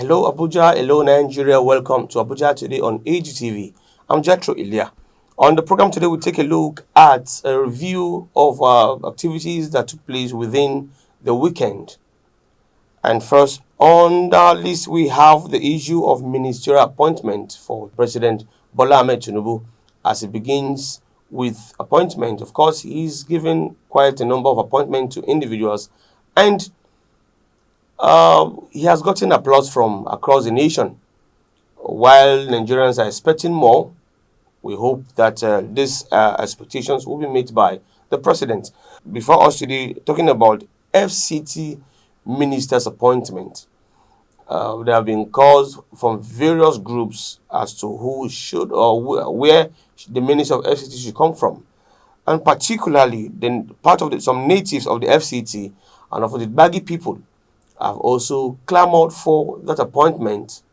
Hello Abuja, hello Nigeria, welcome to Abuja Today on AGTV. I'm Jethro Ilya. On the program today, we take a look at a review of activities that took place within the weekend. And first on the list, we have the issue of ministerial appointment for President Bola Ahmed TINUBU as he begins with appointment. Of course, he's given quite a number of appointments to individuals, and he has gotten applause from across the nation. While Nigerians are expecting more, we hope that these expectations will be met by the president. Before us today, talking about FCT Minister's appointment, there have been calls from various groups as to who should or where the minister of FCT should come from. And particularly, then part of some natives of the FCT and of the buggy people have also clamored for that appointment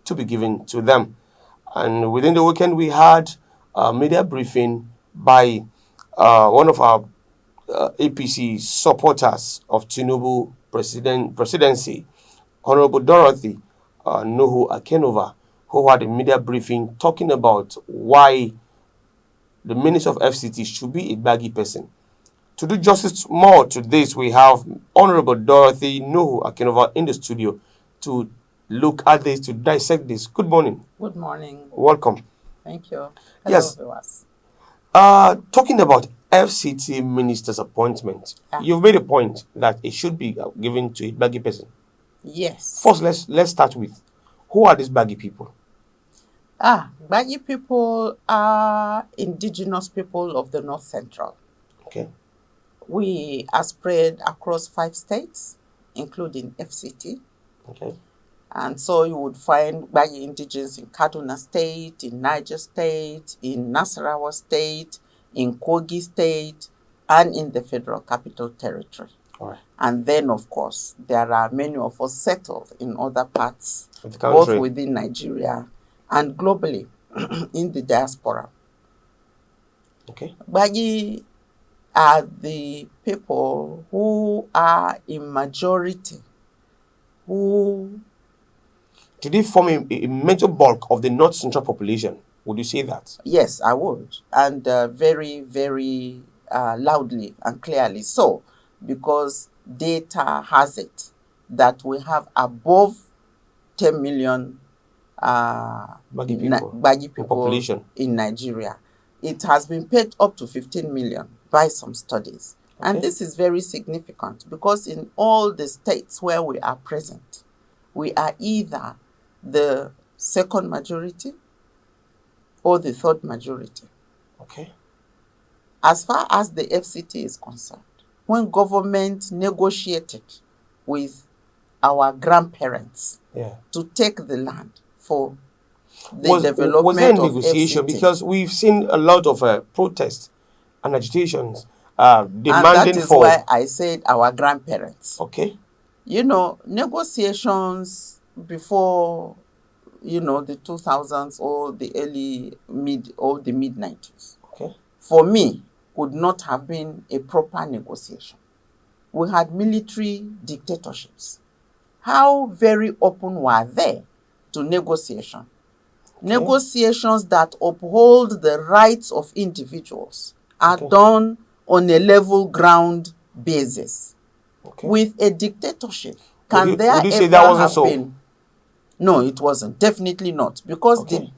to be given to them. And within the weekend, we had a media briefing by one of our APC supporters of TINUBU presidency, Honorable Dorothy Akenova, who had a media briefing talking about why the Minister of FCT should be a buggy person. To do justice more to this, we have Honorable Dorothy Akenova in the studio to look at this, to dissect this. Good morning. Good morning. Welcome. Thank you. Hello, yes. Viewers. Talking about FCT Minister's appointment, you've made a point that it should be given to a buggy person. Yes. First, let's start with, who are these buggy people? Buggy people are indigenous people of the North Central. Okay. We are spread across 5 states, including FCT. Okay. And so you would find Buggy indigenes in Kaduna State, in Niger State, in Nasarawa State, in Kogi State, and in the Federal Capital Territory. All right. And then, of course, there are many of us settled in other parts, of the country, both within Nigeria and globally in the diaspora. Okay. Buggy are the people who are in majority, who... Did they form a major bulk of the North Central population? Would you say that? Yes, I would. And very, very loudly and clearly so, because data has it that we have above 10 million buggy people population in Nigeria. It has been paid up to 15 million by some studies. Okay. And this is very significant because in all the states where we are present, we are either the second majority or the third majority. Okay. As far as the FCT is concerned, when government negotiated with our grandparents to take the land for the development was there a negotiation? Of FCT. Because we've seen a lot of protests and agitations demanding and that is why I said our grandparents. Okay. You know, negotiations before, the 2000s or the mid-90s, okay, for me, could not have been a proper negotiation. We had military dictatorships. How very open were they to negotiation? Okay. Negotiations that uphold the rights of individuals are done on a level ground basis. Okay. With a dictatorship, would you say that wasn't so? No, it wasn't. Definitely not. Because the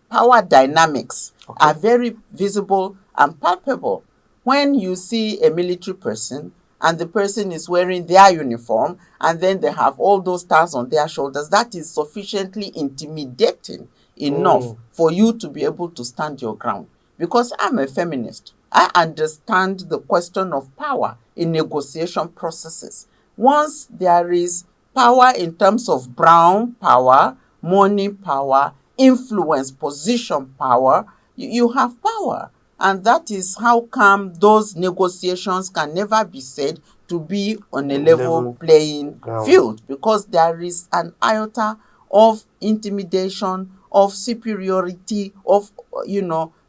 power dynamics are very visible and palpable. When you see a military person and the person is wearing their uniform and then they have all those stars on their shoulders, that is sufficiently intimidating enough for you to be able to stand your ground. Because I'm a feminist. I understand the question of power in negotiation processes. Once there is power in terms of brown power, money power, influence, position power, you have power. And that is how come those negotiations can never be said to be on a level playing field, because there is an iota of intimidation, of superiority, of,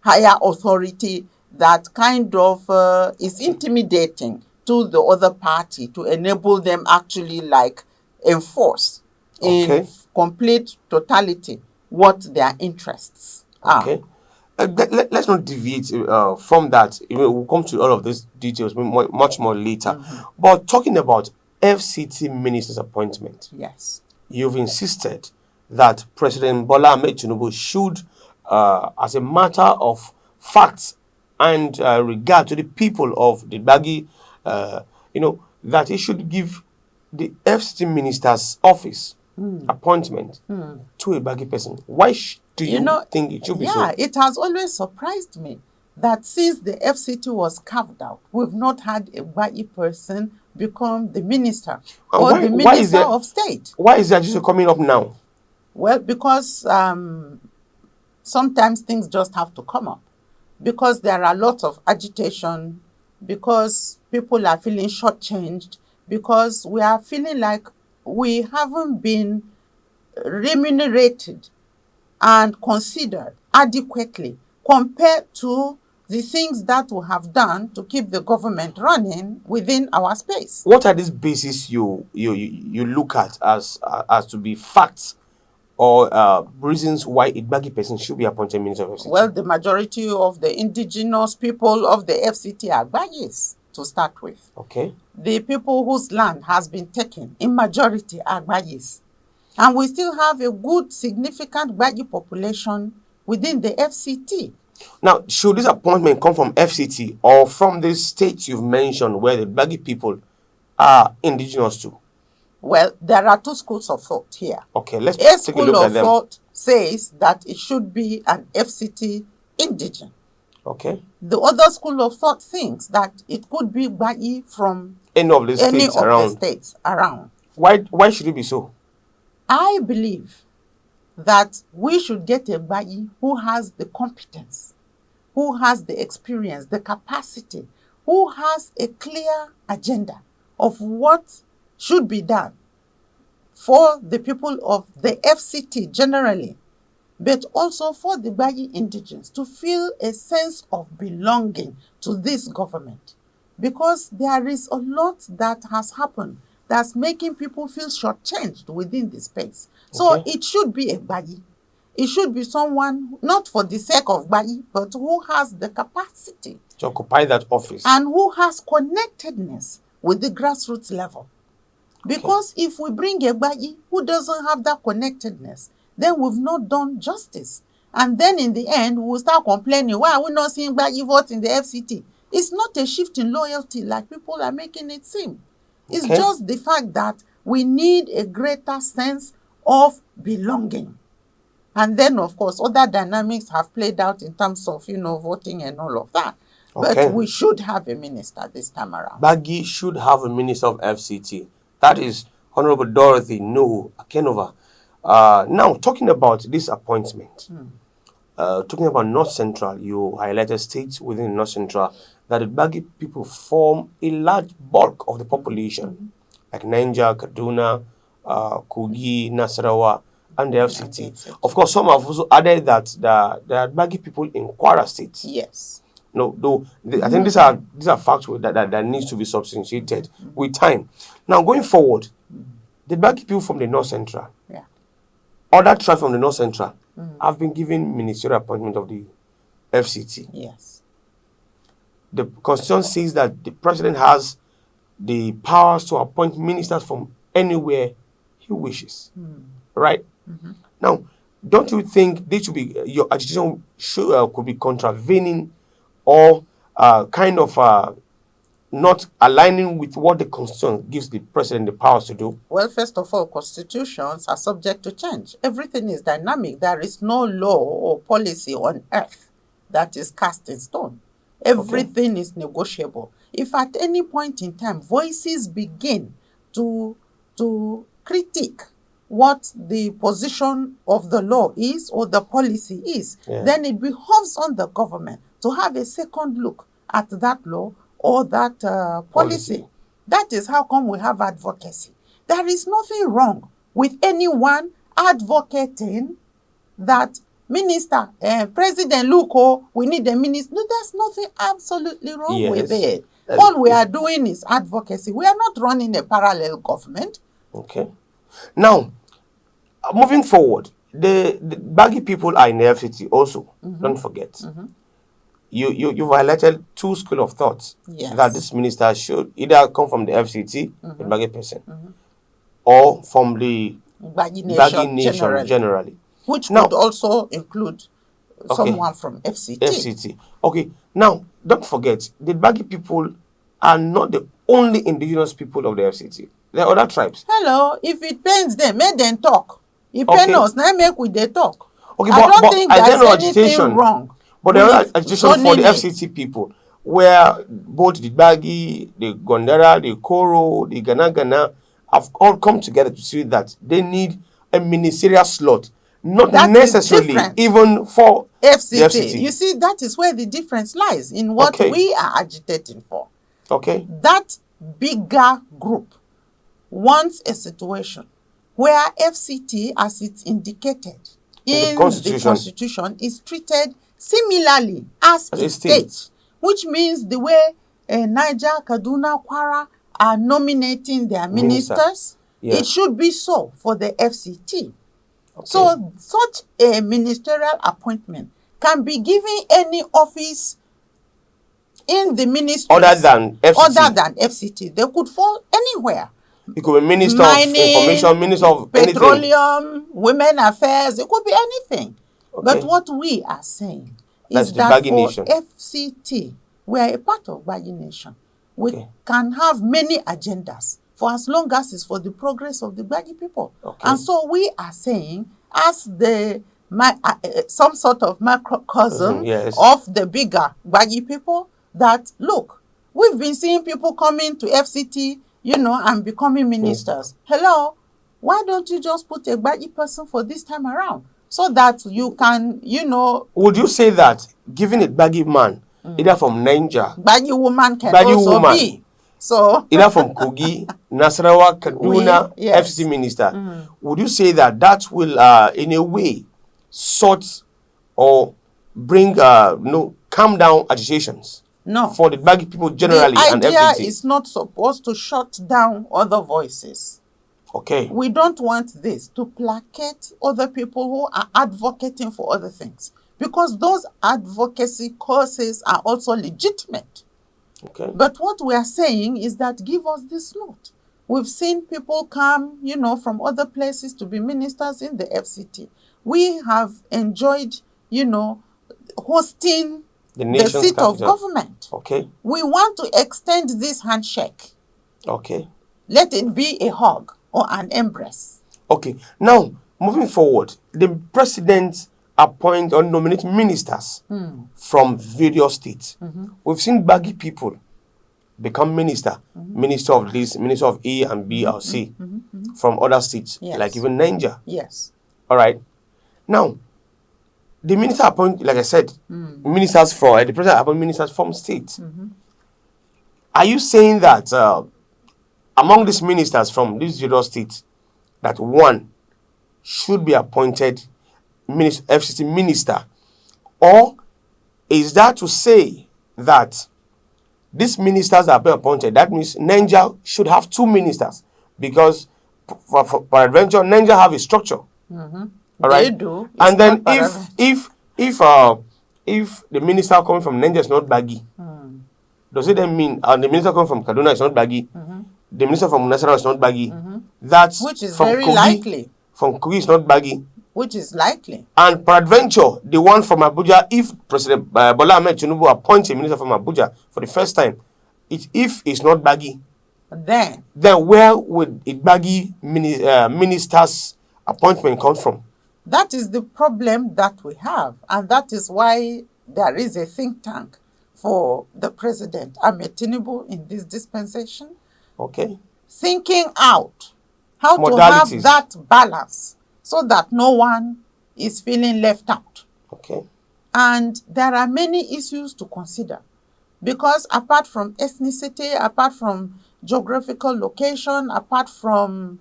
higher authority that kind of is intimidating to the other party to enable them actually enforce in complete totality what their interests are. Okay. Let's not deviate from that. We'll come to all of these details much more later. But talking about FCT Minister's appointment, Yes. you've insisted that President Bola Ahmed Tinubu should, as a matter of fact and regard to the people of the Baggy, that he should give the FCT Minister's office appointment to a Baggy person. Why do you think it should be so? Yeah, it has always surprised me that since the FCT was carved out, we've not had a Baggy person become the minister or the minister of state. Why is that just coming up now? Well, because sometimes things just have to come up. Because there are lots of agitation, because people are feeling shortchanged, because we are feeling like we haven't been remunerated and considered adequately compared to the things that we have done to keep the government running within our space. What are these bases you look at as to be facts or reasons why a Baggy person should be appointed minister of FCT? Well, the majority of the indigenous people of the FCT are Baggys to start with. Okay. The people whose land has been taken in majority are Baggys. And we still have a good, significant Baggy population within the FCT. Now, should this appointment come from FCT or from the states you've mentioned where the Baggy people are indigenous to? Well, there are two schools of thought here. Okay, let's take a look at them. A school of thought says that it should be an FCT indigene. Okay. The other school of thought thinks that it could be Baggy from any of the states around. Why should it be so? I believe that we should get a Baggy who has the competence, who has the experience, the capacity, who has a clear agenda of what should be done for the people of the FCT generally, but also for the Baggy indigenes to feel a sense of belonging to this government. Because there is a lot that has happened that's making people feel shortchanged within the space. So it should be a Baggy. It should be someone, not for the sake of Baggy, but who has the capacity to occupy that office and who has connectedness with the grassroots level. Because if we bring a Baggy who doesn't have that connectedness, then we've not done justice. And then in the end, we'll start complaining, why are we not seeing Baggy vote in the FCT? It's not a shift in loyalty like people are making it seem. It's just the fact that we need a greater sense of belonging. And then, of course, other dynamics have played out in terms of, voting and all of that. But we should have a minister this time around. Baggy should have a minister of FCT. That is Honorable Dorothy Akenova. Now, talking about this appointment, talking about North Central, you highlighted states within North Central that the Baggy people form a large bulk of the population, like Niger, Kaduna, Kogi, Nasarawa, and the FCT. Of course, some have also added that there are Baggy people in Kwara State. Yes. No, though I think these are facts that needs to be substantiated with time. Now, going forward, the Baggy people from the North Central, other tribes from the North Central, have been given ministerial appointment of the FCT. Yes. The Constitution says that the president has the powers to appoint ministers from anywhere he wishes. Right? Now, don't you think this should be your agitation could be contravening or not aligning with what the Constitution gives the president the powers to do? Well, first of all, constitutions are subject to change. Everything is dynamic. There is no law or policy on earth that is cast in stone. Everything is negotiable. If at any point in time voices begin to critique what the position of the law is or the policy is, then it behoves on the government to have a second look at that law or that policy. That is how come we have advocacy. There is nothing wrong with anyone advocating that President Luko, we need a minister. No, there's nothing absolutely wrong with it. All we are doing is advocacy. We are not running a parallel government. Okay. Now, moving forward, the baggy people are in the FCT also. Don't forget. You highlighted two school of thoughts Yes. that this minister should either come from the FCT, the baggy person, or from the Baggy baggy nation nation generally. which Now, could also include okay, someone from FCT. FCT. Okay, now don't forget the baggy people are not the only indigenous people of the FCT. There are other tribes. Hello, if it pains them, make them talk. It Okay. pain us, now make we dey talk. Okay, I don't but think is there there's no anything agitation? wrong. But there with is agitation for the zoning it. FCT people, where both the Baggy, the Gondara, the Koro, the Gana have all come together to see that they need a ministerial slot, not That is necessarily different. even for FCT. the FCT. You see, that is where the difference lies in what Okay. we are agitating for. Okay. That bigger group wants a situation where FCT, as it's indicated in the Constitution, is treated similarly as a state, which means the way Niger, Kaduna, Kwara are nominating their ministers, Yes. it should be so for the FCT. Okay. So such a ministerial appointment can be given any office in the ministry other than FCT. They could fall anywhere. It could be Minister Mining, of Information, Minister of Petroleum, anything. Women Affairs, it could be anything. Okay. But what we are saying is that Baggy for nation. FCT, we are a part of Baggy Nation. We can have many agendas for as long as it's for the progress of the Baggy people. Okay. And so we are saying, as some sort of macrocosm Yes. of the bigger Baggy people, that look, we've been seeing people coming to FCT, and becoming ministers. Hello, why don't you just put a Baggy person for this time around so that you can, Would you say that giving a baggy man, either from Niger, Baggy woman can Baggy also woman, be? So either from Kogi, Nasarawa, Kaduna, yes. FCT minister, would you say that will, in a way, sort or bring, calm down agitations? No. For the baggy people generally and FCT. The idea is not supposed to shut down other voices. Okay. We don't want this to placate other people who are advocating for other things, because those advocacy causes are also legitimate. Okay. But what we are saying is that give us this slot. We've seen people come, from other places to be ministers in the FCT. We have enjoyed, hosting the seat of government. Okay. We want to extend this handshake. Okay. Let it be a hug or an embrace. Okay. Now, moving forward, the president appoint or nominate ministers from various states. We've seen baggy people become minister of this, minister of A and B or C from other states, like even Niger. Yes. All right. Now, the minister appoint, like I said, ministers from the president appoint ministers from states. Are you saying that among these ministers from these various states, that one should be appointed FCT minister, or is that to say that these ministers are being appointed? That means Niger should have two ministers, because for adventure, Niger have a structure. All right. They do. And then if the minister coming from Niger is not baggy, does it then mean the minister coming from Kaduna is not baggy, the minister from Nasarawa is not baggy, which is very likely. From Kogi is not baggy, which is likely. And peradventure, the one from Abuja, if President Bola Ahmed TINUBU appoints a minister from Abuja for the first time, if it's not baggy, then where would a baggy minister's appointment come from? That is the problem that we have, and that is why there is a think tank for the President Ahmed TINUBU in this dispensation. Okay. Thinking out how to have that balance so that no one is feeling left out. Okay. And there are many issues to consider, because apart from ethnicity, apart from geographical location, apart from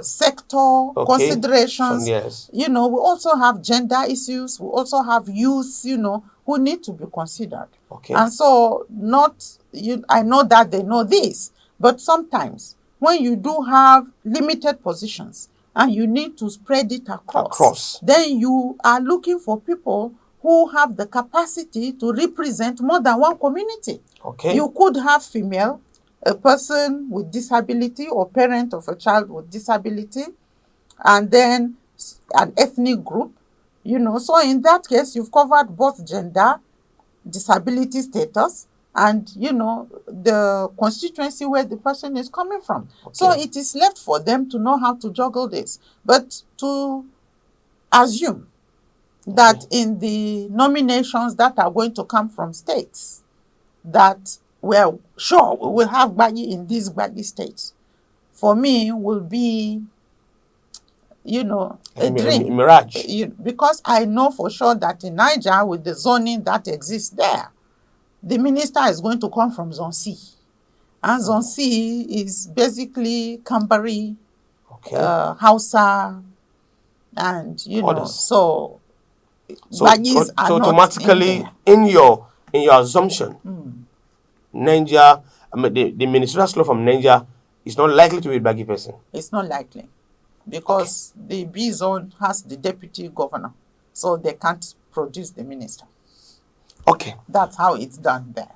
sector considerations, yes. We also have gender issues, we also have youth, who need to be considered. Okay. And so I know that they know this, but sometimes when you do have limited positions and you need to spread it Across. then you are looking for people who have the capacity to represent more than one community. Okay. You could have female, a person with disability or parent of a child with disability, and then an ethnic group, So in that case, you've covered both gender, disability status, and, the constituency where the person is coming from. Okay. So it is left for them to know how to juggle this. But to assume that in the nominations that are going to come from states, that we're sure we will have GBAGYI in these GBAGYI states, for me will be, a dream. Mirage. Because I know for sure that in Niger, with the zoning that exists there, the minister is going to come from Zone C. And Zone C is basically Kambari, Hausa, and, so GBAGYIs are so not automatically in your assumption, Niger, the ministerial slot from Niger is not likely to be a GBAGYI person. It's not likely, because the B zone has the deputy governor, so they can't produce the minister. Okay. That's how it's done there.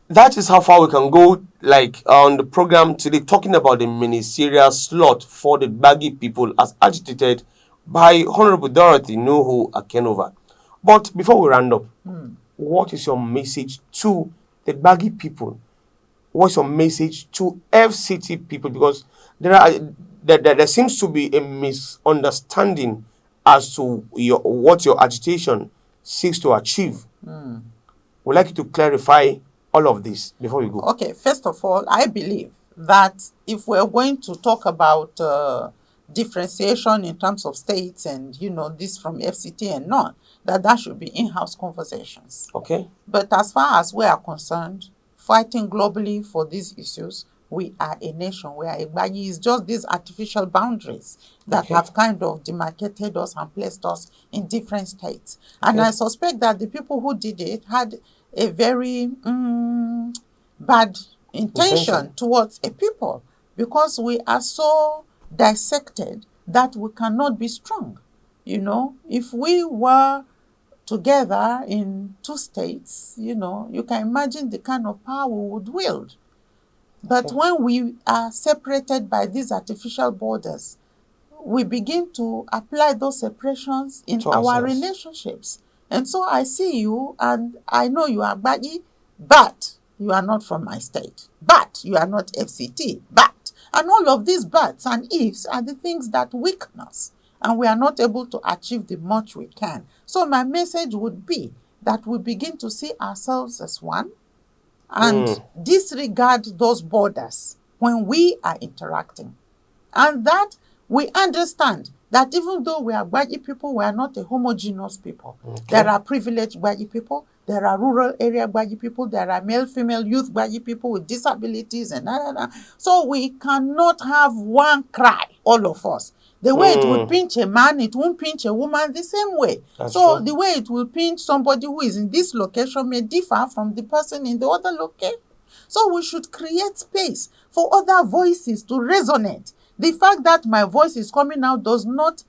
That is how far we can go, like, on the program today, talking about the ministerial slot for the GBAGYI people as agitated by Honorable Dorothy Akenova. But before we round up, what is your message to the GBAGYI people? What's your message to FCT people? Because there seems to be a misunderstanding as to what your agitation seeks to achieve. We'd like you to clarify all of this before we go. Okay, first of all, I believe that if we're going to talk about differentiation in terms of states and, this from FCT and not, that should be in-house conversations. Okay. But as far as we are concerned, fighting globally for these issues, we are a nation. We are a GBAGYI. It's just these artificial boundaries that have kind of demarcated us and placed us in different states. And I suspect that the people who did it had a very bad intention towards a people, because we are so dissected that we cannot be strong. If we were together in two states, you can imagine the kind of power we would wield. But when we are separated by these artificial borders, we begin to apply those separations in our relationships. And so I see you and I know you are GBAGYI, but you are not from my state. But you are not FCT. But. And all of these buts and ifs are the things that weaken us. And we are not able to achieve the much we can. So my message would be that we begin to see ourselves as one and disregard those borders when we are interacting. And that we understand that even though we are GBAGYI people, we are not a homogeneous people. There are privileged GBAGYI people, there are rural area GBAGYI people, there are male, female, youth GBAGYI people with disabilities and So we cannot have one cry, all of us. The way it would pinch a man, it won't pinch a woman the same way. That's so true. The way it will pinch somebody who is in this location may differ from the person in the other location. So we should create space for other voices to resonate. The fact that my voice is coming out does not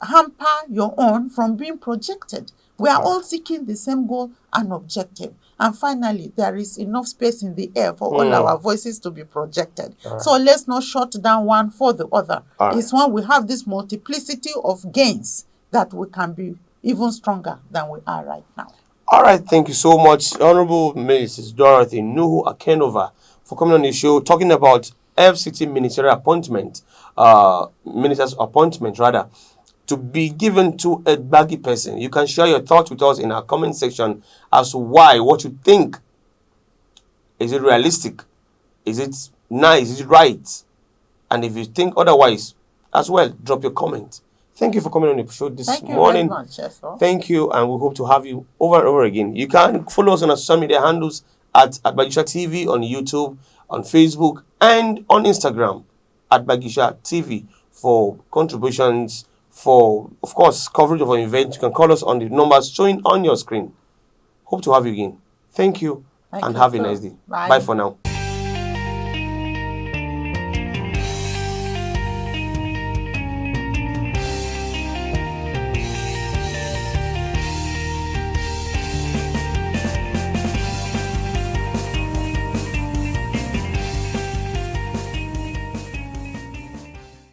hamper your own from being projected. We are all seeking the same goal and objective. And finally, there is enough space in the air for all our voices to be projected. So let's not shut down one for the other. It's when we have this multiplicity of gains that we can be even stronger than we are right now. All right, thank you so much, Honorable Mrs. Dorothy Akenova, for coming on the show, talking about FCT ministerial appointment, minister's appointment rather, to be given to a GBAGYI person. You can share your thoughts with us in our comment section as to why, what you think. Is it realistic? Is it nice? Is it right? And if you think otherwise, as well, drop your comment. Thank you for coming on the show this morning. Thank you very much. Thank you, and we hope to have you over and over again. You can follow us on our social media handles at Baggisha TV on YouTube, on Facebook, and on Instagram at Baggisha TV for contributions, for, of course, coverage of our event. You can call us on the numbers showing on your screen. Hope to have you again. Thank you, and have a nice day. Bye for now.